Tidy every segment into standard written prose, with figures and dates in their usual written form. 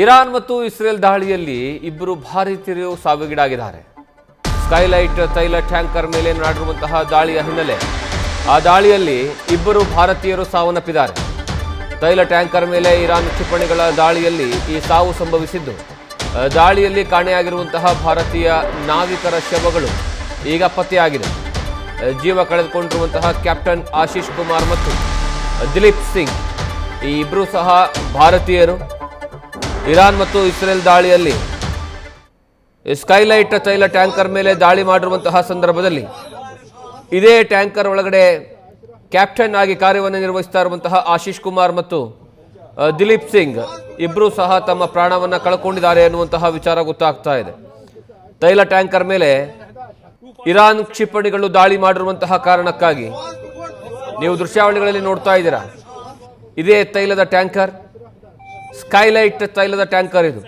Iran ಮತ್ತು Israel ದಾಳಿಯಲ್ಲಿ ಇಬ್ಬರು ಭಾರತೀಯರು ಸಾವಿಗೀಡಾಗಿದ್ದಾರೆ. ಸ್ಕೈಲೈಟ್ ತೈಲ ಟ್ಯಾಂಕರ್ ಮೇಲೆ ನಡೆದಿರುವಂತಹ ದಾಳಿಯ ಹಿನ್ನೆಲೆ ಆ ದಾಳಿಯಲ್ಲಿ ಇಬ್ಬರು ಭಾರತೀಯರು ಸಾವನ್ನಪ್ಪಿದ್ದಾರೆ. ತೈಲ ಟ್ಯಾಂಕರ್ ಮೇಲೆ ಇರಾನ್ ಕ್ಷಿಪಣಿಗಳ ದಾಳಿಯಲ್ಲಿ ಈ ಸಾವು ಸಂಭವಿಸಿದ್ದು, ದಾಳಿಯಲ್ಲಿ ಕಾಣೆಯಾಗಿರುವಂತಹ ಭಾರತೀಯ ನಾವಿಕರ ಶವಗಳು ಈಗ ಪತ್ತೆಯಾಗಿದೆ. ಜೀವ ಕಳೆದುಕೊಂಡಿರುವಂತಹ ಕ್ಯಾಪ್ಟನ್ ಆಶೀಶ್ ಕುಮಾರ್ ಮತ್ತು ದಿಲೀಪ್ ಸಿಂಗ್ ಈ ಇಬ್ಬರು ಸಹ ಭಾರತೀಯರು. ಇರಾನ್ ಮತ್ತು ಇಸ್ರೇಲ್ ದಾಳಿಯಲ್ಲಿ ಸ್ಕೈಲೈಟ್ ತೈಲ ಟ್ಯಾಂಕರ್ ಮೇಲೆ ದಾಳಿ ಮಾಡಿರುವಂತಹ ಸಂದರ್ಭದಲ್ಲಿ ಇದೇ ಟ್ಯಾಂಕರ್ ಒಳಗಡೆ ಕ್ಯಾಪ್ಟನ್ ಆಗಿ ಕಾರ್ಯವನ್ನು ನಿರ್ವಹಿಸ್ತಾ ಇರುವಂತಹ ಆಶೀಶ್ ಕುಮಾರ್ ಮತ್ತು ದಿಲೀಪ್ ಸಿಂಗ್ ಇಬ್ಬರು ಸಹ ತಮ್ಮ ಪ್ರಾಣವನ್ನು ಕಳ್ಕೊಂಡಿದ್ದಾರೆ ಎನ್ನುವಂತಹ ವಿಚಾರ ಗೊತ್ತಾಗ್ತಾ ಇದೆ. ತೈಲ ಟ್ಯಾಂಕರ್ ಮೇಲೆ ಇರಾನ್ ಕ್ಷಿಪಣಿಗಳು ದಾಳಿ ಮಾಡಿರುವಂತಹ ಕಾರಣಕ್ಕಾಗಿ ನೀವು ದೃಶ್ಯಾವಳಿಗಳಲ್ಲಿ ನೋಡ್ತಾ ಇದ್ದೀರಾ. ಇದೇ ತೈಲದ ಟ್ಯಾಂಕರ್, ಸ್ಕೈಲೈಟ್ ತೈಲದ ಟ್ಯಾಂಕರ್ ಇದು.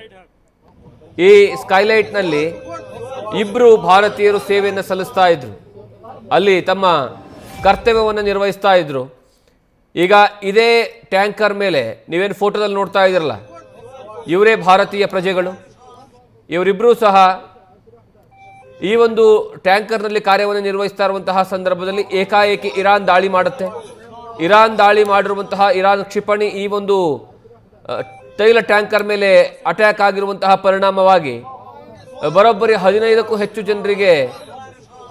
ಈ ಸ್ಕೈಲೈಟ್ನಲ್ಲಿ ಇಬ್ಬರು ಭಾರತೀಯರು ಸೇವೆಯನ್ನು ಸಲ್ಲಿಸ್ತಾ ಇದ್ರು, ಅಲ್ಲಿ ತಮ್ಮ ಕರ್ತವ್ಯವನ್ನು ನಿರ್ವಹಿಸ್ತಾ ಇದ್ರು. ಈಗ ಇದೇ ಟ್ಯಾಂಕರ್ ಮೇಲೆ ನೀವೇನು ಫೋಟೋದಲ್ಲಿ ನೋಡ್ತಾ ಇದ್ದೀರಲ್ಲ, ಇವರೇ ಭಾರತೀಯ ಪ್ರಜೆಗಳು. ಇವರಿಬ್ಬರೂ ಸಹ ಈ ಒಂದು ಟ್ಯಾಂಕರ್ನಲ್ಲಿ ಕಾರ್ಯವನ್ನು ನಿರ್ವಹಿಸ್ತಾ ಇರುವಂತಹ ಸಂದರ್ಭದಲ್ಲಿ ಏಕಾಏಕಿ ಇರಾನ್ ದಾಳಿ ಮಾಡುತ್ತೆ. ಇರಾನ್ ದಾಳಿ ಮಾಡಿರುವಂತಹ ಇರಾನ್ ಕ್ಷಿಪಣಿ ಈ ಒಂದು ತೈಲ ಟ್ಯಾಂಕರ್ ಮೇಲೆ ಅಟ್ಯಾಕ್ ಆಗಿರುವಂತಹ ಪರಿಣಾಮವಾಗಿ ಬರೋಬ್ಬರಿ 15ಕ್ಕೂ ಹೆಚ್ಚು ಜನರಿಗೆ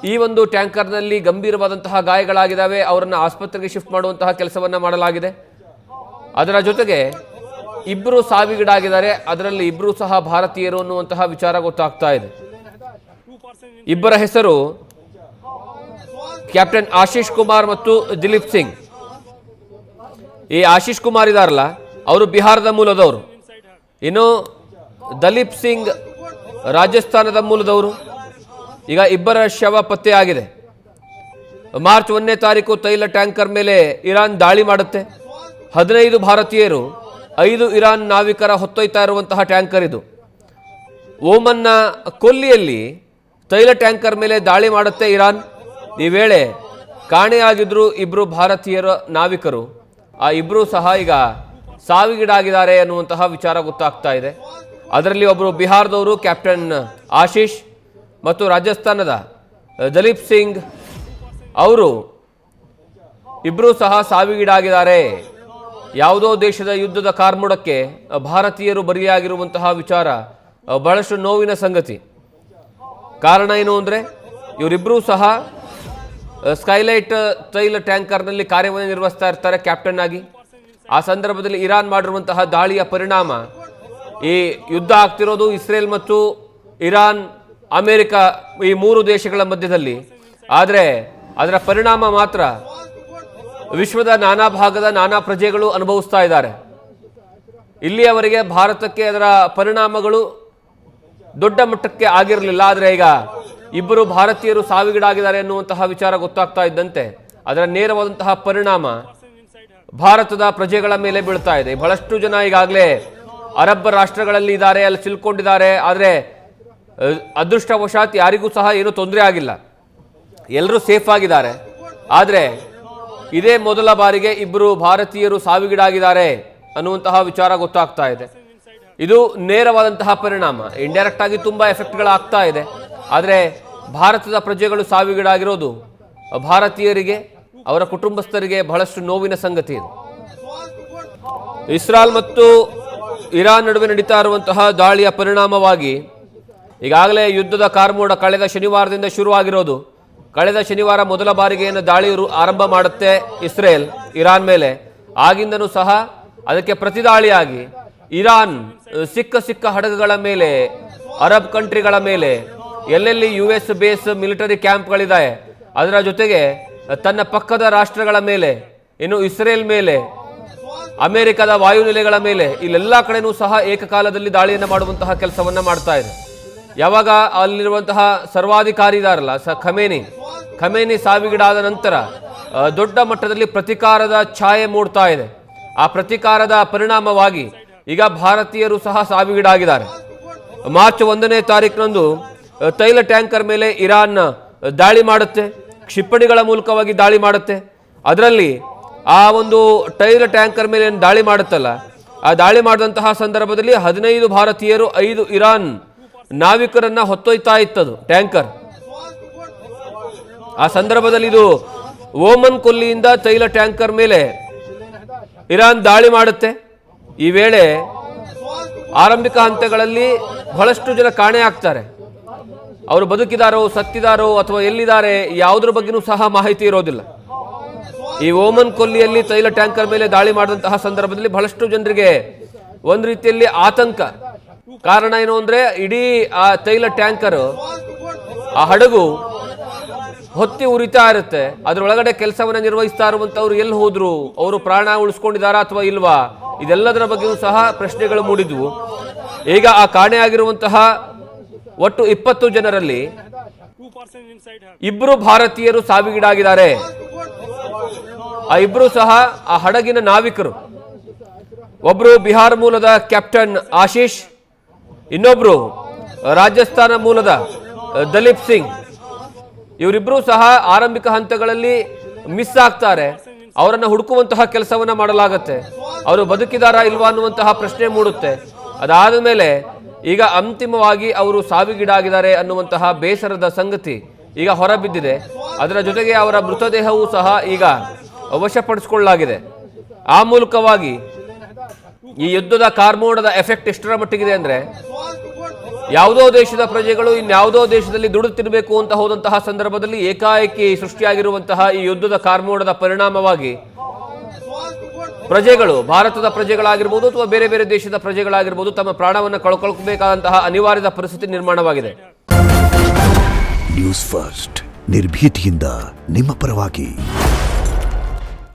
ಈ ಒಂದು ಟ್ಯಾಂಕರ್ನಲ್ಲಿ ಗಂಭೀರವಾದಂತಹ ಗಾಯಗಳಾಗಿದ್ದಾವೆ. ಅವರನ್ನು ಆಸ್ಪತ್ರೆಗೆ ಶಿಫ್ಟ್ ಮಾಡುವಂತಹ ಕೆಲಸವನ್ನು ಮಾಡಲಾಗಿದೆ. ಅದರ ಜೊತೆಗೆ ಇಬ್ಬರು ಸಾವಿಗೀಡಾಗಿದ್ದಾರೆ, ಅದರಲ್ಲಿ ಇಬ್ಬರು ಸಹ ಭಾರತೀಯರು ಅನ್ನುವಂತಹ ವಿಚಾರ ಗೊತ್ತಾಗ್ತಾ ಇದೆ. ಇಬ್ಬರ ಹೆಸರು ಕ್ಯಾಪ್ಟನ್ ಆಶೀಶ್ ಕುಮಾರ್ ಮತ್ತು ದಿಲೀಪ್ ಸಿಂಗ್. ಈ ಆಶೀಶ್ ಕುಮಾರ್ ಇದಾರಲ್ಲ, ಅವರು ಬಿಹಾರದ ಮೂಲದವರು. ಇನ್ನು ದಲೀಪ್ ಸಿಂಗ್ ರಾಜಸ್ಥಾನದ ಮೂಲದವರು. ಈಗ ಇಬ್ಬರ ಶವ ಪತ್ತೆಯಾಗಿದೆ. ಮಾರ್ಚ್ 1ನೇ ತಾರೀಕು ತೈಲ ಟ್ಯಾಂಕರ್ ಮೇಲೆ ಇರಾನ್ ದಾಳಿ ಮಾಡುತ್ತೆ. 15 ಭಾರತೀಯರು, 5 ಇರಾನ್ ನಾವಿಕರ ಹೊತ್ತೊಯ್ತಾ ಇರುವಂತಹ ಟ್ಯಾಂಕರ್ ಇದು. ಓಮನ್ನ ಕೊಲ್ಲಿಯಲ್ಲಿ ತೈಲ ಟ್ಯಾಂಕರ್ ಮೇಲೆ ದಾಳಿ ಮಾಡುತ್ತೆ ಇರಾನ್. ಈ ವೇಳೆ ಕಾಣೆಯಾಗಿದ್ರು ಇಬ್ಬರು ಭಾರತೀಯರ ನಾವಿಕರು. ಆ ಇಬ್ಬರು ಸಹ ಈಗ ಸಾವಿಗೀಡಾಗಿದ್ದಾರೆ ಅನ್ನುವಂತಹ ವಿಚಾರ ಗೊತ್ತಾಗ್ತಾ ಇದೆ. ಅದರಲ್ಲಿ ಒಬ್ಬರು ಬಿಹಾರದವರು ಕ್ಯಾಪ್ಟನ್ ಆಶೀಶ್ ಮತ್ತು ರಾಜಸ್ಥಾನದ ದಲೀಪ್ ಸಿಂಗ್, ಅವರು ಇಬ್ಬರೂ ಸಹ ಸಾವಿಗೀಡಾಗಿದ್ದಾರೆ. ಯಾವುದೋ ದೇಶದ ಯುದ್ಧದ ಕಾರ್ಮೋಡಕ್ಕೆ ಭಾರತೀಯರು ಬಲಿಯಾಗಿರುವಂತಹ ವಿಚಾರ ಬಹಳಷ್ಟು ನೋವಿನ ಸಂಗತಿ. ಕಾರಣ ಏನು ಅಂದರೆ, ಇವರಿಬ್ಬರೂ ಸಹ ಸ್ಕೈಲೈಟ್ ತೈಲ ಟ್ಯಾಂಕರ್ನಲ್ಲಿ ಕಾರ್ಯವನ್ನು ನಿರ್ವಹಿಸ್ತಾ ಇರ್ತಾರೆ ಕ್ಯಾಪ್ಟನ್ ಆಗಿ. ಆ ಸಂದರ್ಭದಲ್ಲಿ ಇರಾನ್ ಮಾಡಿರುವಂತಹ ದಾಳಿಯ ಪರಿಣಾಮ, ಈ ಯುದ್ಧ ಆಗ್ತಿರೋದು ಇಸ್ರೇಲ್ ಮತ್ತು ಇರಾನ್, ಅಮೆರಿಕ ಈ 3 ದೇಶಗಳ ಮಧ್ಯದಲ್ಲಿ. ಆದರೆ ಅದರ ಪರಿಣಾಮ ಮಾತ್ರ ವಿಶ್ವದ ನಾನಾ ಭಾಗದ ನಾನಾ ಪ್ರಜೆಗಳು ಅನುಭವಿಸ್ತಾ ಇದ್ದಾರೆ. ಇಲ್ಲಿಯವರೆಗೆ ಭಾರತಕ್ಕೆ ಅದರ ಪರಿಣಾಮಗಳು ದೊಡ್ಡ ಮಟ್ಟಕ್ಕೆ ಆಗಿರಲಿಲ್ಲ. ಆದರೆ ಈಗ ಇಬ್ಬರು ಭಾರತೀಯರು ಸಾವಿಗೀಡಾಗಿದ್ದಾರೆ ಎನ್ನುವಂತಹ ವಿಚಾರ ಗೊತ್ತಾಗ್ತಾ ಇದ್ದಂತೆ ಅದರ ನೇರವಾದಂತಹ ಪರಿಣಾಮ ಭಾರತದ ಪ್ರಜೆಗಳ ಮೇಲೆ ಬೀಳ್ತಾ ಇದೆ. ಬಹಳಷ್ಟು ಜನ ಈಗಾಗಲೇ ಅರಬ್ ರಾಷ್ಟ್ರಗಳಲ್ಲಿ ಇದ್ದಾರೆ, ಅಲ್ಲಿ ಸಿಲ್ಕೊಂಡಿದ್ದಾರೆ. ಆದರೆ ಅದೃಷ್ಟವಶಾತ್ ಯಾರಿಗೂ ಸಹ ಏನೂ ತೊಂದರೆ ಆಗಿಲ್ಲ, ಎಲ್ಲರೂ ಸೇಫ್ ಆಗಿದ್ದಾರೆ. ಆದರೆ ಇದೇ ಮೊದಲ ಬಾರಿಗೆ ಇಬ್ಬರು ಭಾರತೀಯರು ಸಾವಿಗೀಡಾಗಿದ್ದಾರೆ ಅನ್ನುವಂತಹ ವಿಚಾರ ಗೊತ್ತಾಗ್ತಾ ಇದೆ. ಇದು ನೇರವಾದಂತಹ ಪರಿಣಾಮ. ಇಂಡೈರೆಕ್ಟ್ ಆಗಿ ತುಂಬ ಎಫೆಕ್ಟ್ಗಳಾಗ್ತಾ ಇದೆ. ಆದರೆ ಭಾರತದ ಪ್ರಜೆಗಳು ಸಾವಿಗೀಡಾಗಿರೋದು ಭಾರತೀಯರಿಗೆ, ಅವರ ಕುಟುಂಬಸ್ಥರಿಗೆ ಬಹಳಷ್ಟು ನೋವಿನ ಸಂಗತಿ ಇದೆ. ಇಸ್ರೇಲ್ ಮತ್ತು ಇರಾನ್ ನಡುವೆ ನಡೀತಾ ಇರುವಂತಹ ದಾಳಿಯ ಪರಿಣಾಮವಾಗಿ ಈಗಾಗಲೇ ಯುದ್ಧದ ಕಾರ್ಮೋಡ ಕಳೆದ ಶನಿವಾರದಿಂದ ಶುರುವಾಗಿರೋದು. ಕಳೆದ ಶನಿವಾರ ಮೊದಲ ಬಾರಿಗೆ ಏನು ದಾಳಿ ಆರಂಭ ಮಾಡುತ್ತೆ ಇಸ್ರೇಲ್ ಇರಾನ್ ಮೇಲೆ, ಆಗಿಂದನೂ ಸಹ ಅದಕ್ಕೆ ಪ್ರತಿದಾಳಿಯಾಗಿ ಇರಾನ್ ಸಿಕ್ಕ ಹಡಗುಗಳ ಮೇಲೆ, ಅರಬ್ ಕಂಟ್ರಿಗಳ ಮೇಲೆ, ಎಲ್ಲೆಲ್ಲಿ US ಬೇಸ್ ಮಿಲಿಟರಿ ಕ್ಯಾಂಪ್ಗಳಿದೆ ಅದರ ಜೊತೆಗೆ ತನ್ನ ಪಕ್ಕದ ರಾಷ್ಟ್ರಗಳ ಮೇಲೆ, ಇನ್ನು ಇಸ್ರೇಲ್ ಮೇಲೆ, ಅಮೆರಿಕದ ವಾಯುನೆಲೆಗಳ ಮೇಲೆ, ಇಲ್ಲೆಲ್ಲ ಕಡೆನೂ ಸಹ ಏಕಕಾಲದಲ್ಲಿ ದಾಳಿಯನ್ನು ಮಾಡುವಂತಹ ಕೆಲಸವನ್ನ ಮಾಡ್ತಾ ಇದೆ. ಯಾವಾಗ ಅಲ್ಲಿರುವಂತಹ ಸರ್ವಾಧಿಕಾರಿ ಇದಾರಲ್ಲ ಖಮೇನಿ ಸಾವಿಗೀಡಾದ ನಂತರ ದೊಡ್ಡ ಮಟ್ಟದಲ್ಲಿ ಪ್ರತಿಕಾರದ ಛಾಯೆ ಮೂಡ್ತಾ ಇದೆ. ಆ ಪ್ರತಿಕಾರದ ಪರಿಣಾಮವಾಗಿ ಈಗ ಭಾರತೀಯರು ಸಹ ಸಾವಿಗೀಡಾಗಿದ್ದಾರೆ. ಮಾರ್ಚ್ 1ನೇ ತಾರೀಕಿನಂದು ತೈಲ ಟ್ಯಾಂಕರ್ ಮೇಲೆ ಇರಾನ್ ದಾಳಿ ಮಾಡುತ್ತೆ, ಕ್ಷಿಪಣಿಗಳ ಮೂಲಕವಾಗಿ ದಾಳಿ ಮಾಡುತ್ತೆ. ಅದರಲ್ಲಿ ಆ ಒಂದು ತೈಲ ಟ್ಯಾಂಕರ್ ಮೇಲೆ ದಾಳಿ ಮಾಡುತ್ತಲ್ಲ, ಆ ದಾಳಿ ಮಾಡಿದಂತಹ ಸಂದರ್ಭದಲ್ಲಿ 15 ಭಾರತೀಯರು 5 ಇರಾನ್ ನಾವಿಕರನ್ನ ಹೊತ್ತೊಯ್ತಾ ಇತ್ತದು ಟ್ಯಾಂಕರ್. ಆ ಸಂದರ್ಭದಲ್ಲಿ ಇದು ಓಮನ್ ಕೊಲ್ಲಿಯಿಂದ ತೈಲ ಟ್ಯಾಂಕರ್ ಮೇಲೆ ಇರಾನ್ ದಾಳಿ ಮಾಡುತ್ತೆ. ಈ ವೇಳೆ ಆರಂಭಿಕ ಹಂತಗಳಲ್ಲಿ ಬಹಳಷ್ಟು ಜನ ಕಾಣೆ ಆಗ್ತಾರೆ. ಅವರು ಬದುಕಿದಾರೋ ಸತ್ತಿದಾರೋ ಅಥವಾ ಎಲ್ಲಿದ್ದಾರೆ ಯಾವುದ್ರ ಬಗ್ಗೆನೂ ಸಹ ಮಾಹಿತಿ ಇರೋದಿಲ್ಲ. ಈ ಓಮನ್ ಕೊಲ್ಲಿಯಲ್ಲಿ ತೈಲ ಟ್ಯಾಂಕರ್ ಮೇಲೆ ದಾಳಿ ಮಾಡಿದಂತಹ ಸಂದರ್ಭದಲ್ಲಿ ಬಹಳಷ್ಟು ಜನರಿಗೆ ಒಂದು ರೀತಿಯಲ್ಲಿ ಆತಂಕ. ಕಾರಣ ಏನು ಅಂದ್ರೆ ಇಡೀ ಆ ತೈಲ ಟ್ಯಾಂಕರ್, ಆ ಹಡಗು ಹೊತ್ತಿ ಉರಿತಾ ಇರುತ್ತೆ. ಅದರೊಳಗಡೆ ಕೆಲಸವನ್ನ ನಿರ್ವಹಿಸ್ತಾ ಇರುವಂತವ್ರು ಎಲ್ಲಿ ಹೋದ್ರು, ಅವರು ಪ್ರಾಣ ಉಳಿಸ್ಕೊಂಡಿದ್ದಾರಾ ಅಥವಾ ಇಲ್ವಾ, ಇದೆಲ್ಲದರ ಬಗ್ಗೆಯೂ ಸಹ ಪ್ರಶ್ನೆಗಳು ಮೂಡಿದ್ವು. ಈಗ ಆ ಕಾಣೆಯಾಗಿರುವಂತಹ ಒಟ್ಟು 20 ಜನರಲ್ಲಿ 2 ಭಾರತೀಯರು ಸಾವಿಗೀಡಾಗಿದ್ದಾರೆ. ಆ 2 ಸಹ ಆ ಹಡಗಿನ ನಾವಿಕರು. ಒಬ್ರು ಬಿಹಾರ ಮೂಲದ ಕ್ಯಾಪ್ಟನ್ ಆಶೀಶ್, ಇನ್ನೊಬ್ರು ರಾಜಸ್ಥಾನ ಮೂಲದ ದಲೀಪ್ ಸಿಂಗ್. ಇವರಿಬ್ಬರು ಸಹ ಆರಂಭಿಕ ಹಂತಗಳಲ್ಲಿ ಮಿಸ್ ಆಗ್ತಾರೆ. ಅವರನ್ನು ಹುಡುಕುವಂತಹ ಕೆಲಸವನ್ನ ಮಾಡಲಾಗುತ್ತೆ. ಅವರು ಬದುಕಿದಾರಾ ಇಲ್ವಾ ಅನ್ನುವಂತಹ ಪ್ರಶ್ನೆ ಮೂಡುತ್ತೆ. ಅದಾದ ಮೇಲೆ ಈಗ ಅಂತಿಮವಾಗಿ ಅವರು ಸಾವಿಗೀಡಾಗಿದ್ದಾರೆ ಅನ್ನುವಂತಹ ಬೇಸರದ ಸಂಗತಿ ಈಗ ಹೊರಬಿದ್ದಿದೆ. ಅದರ ಜೊತೆಗೆ ಅವರ ಮೃತದೇಹವೂ ಸಹ ಈಗ ವಶಪಡಿಸಿಕೊಳ್ಳಲಾಗಿದೆ. ಆ ಮೂಲಕವಾಗಿ ಈ ಯುದ್ಧದ ಕಾರ್ಮೋಡದ ಎಫೆಕ್ಟ್ ಎಷ್ಟರ ಮಟ್ಟಿಗಿದೆ ಅಂದ್ರೆ, ಯಾವುದೋ ದೇಶದ ಪ್ರಜೆಗಳು ಇನ್ಯಾವುದೋ ದೇಶದಲ್ಲಿ ದುಡಿದು ತಿನ್ನಬೇಕು ಅಂತ ಹೋದಂತಹ ಸಂದರ್ಭದಲ್ಲಿ ಏಕಾಏಕಿ ಸೃಷ್ಟಿಯಾಗಿರುವಂತಹ ಈ ಯುದ್ಧದ ಕಾರ್ಮೋಡದ ಪರಿಣಾಮವಾಗಿ ಪ್ರಜೆಗಳು, ಭಾರತದ ಪ್ರಜೆಗಳಾಗಿರ್ಬೋದು ಅಥವಾ ಬೇರೆ ಬೇರೆ ದೇಶದ ಪ್ರಜೆಗಳಾಗಿರ್ಬೋದು, ತಮ್ಮ ಪ್ರಾಣವನ್ನು ಕಳ್ಕೊಳ್ಬೇಕಾದಂತಹ ಅನಿವಾರ್ಯದ ಪರಿಸ್ಥಿತಿ ನಿರ್ಮಾಣವಾಗಿದೆ. ನ್ಯೂಸ್ ಫಸ್ಟ್, ನಿರ್ಭೀತಿಯಿಂದ ನಿಮ್ಮ ಪರವಾಗಿ.